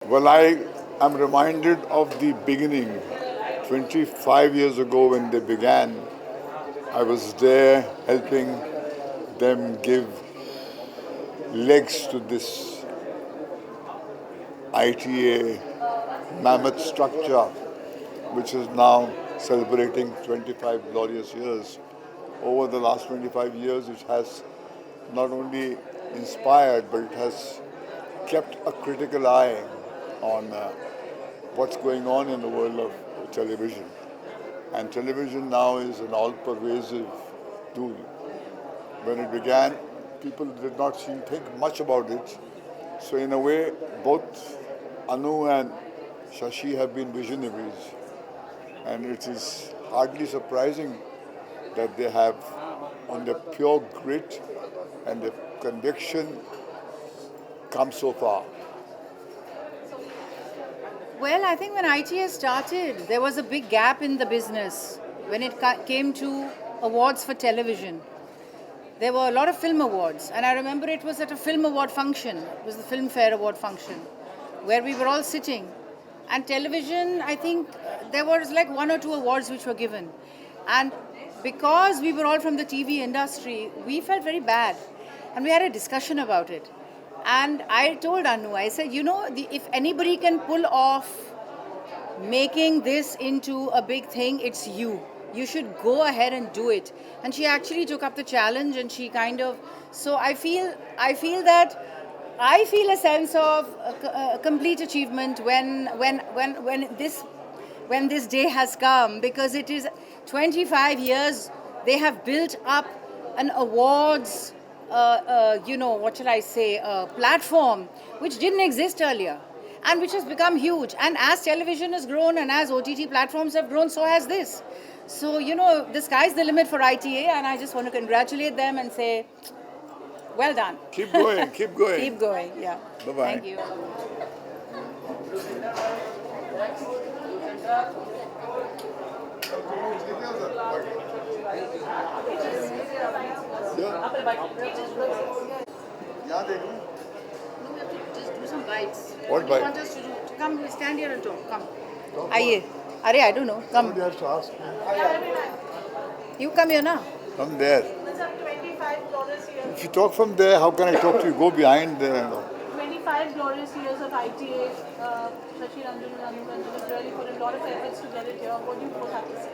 Well, I am reminded of the beginning. 25 years ago when they began, I was there helping them give legs to this ITA mammoth structure, which is now celebrating 25 glorious years. Over the last 25 years, it has not only inspired, but it has kept a critical eye on what's going on in the world of television. And television now is an all-pervasive tool. When it began, people did not think much about it. So in a way, both Anu and Shashi have been visionaries. And it is hardly surprising that they have, on their pure grit and their conviction, come so far. Well, I think when ITS started, there was a big gap in the business when it came to awards for television. There were a lot of film awards, and I remember it was at a film award function. It was the Filmfare Award function, where we were all sitting. And television, I think there was like one or two awards which were given. And because we were all from the TV industry, we felt very bad. And we had a discussion about it. And I told Anu, I said, if anybody can pull off making this into a big thing, it's you. You should go ahead and do it. And she actually took up the challenge, and she kind of. So I feel a sense of a complete achievement when this day has come, because it is 25 years they have built up an awards what shall I say, platform which didn't exist earlier and which has become huge. And as television has grown and as OTT platforms have grown, so has this. So, the sky's the limit for ITA, and I just want to congratulate them and say, well done. Keep going, keep going. Keep going, yeah. Bye-bye. Thank you. Just do some bites. What do you bite? want us to do? Come, we stand here and talk. Come. Aye. I don't know. Come. Somebody has to ask me. You come here now. Come there. If you talk from there, how can I talk to you? Go behind there and all. 25 glorious years of ITA. Shashi Ranjan and Anu Ranjan have really put a lot of efforts to get it here. What do you both have to say?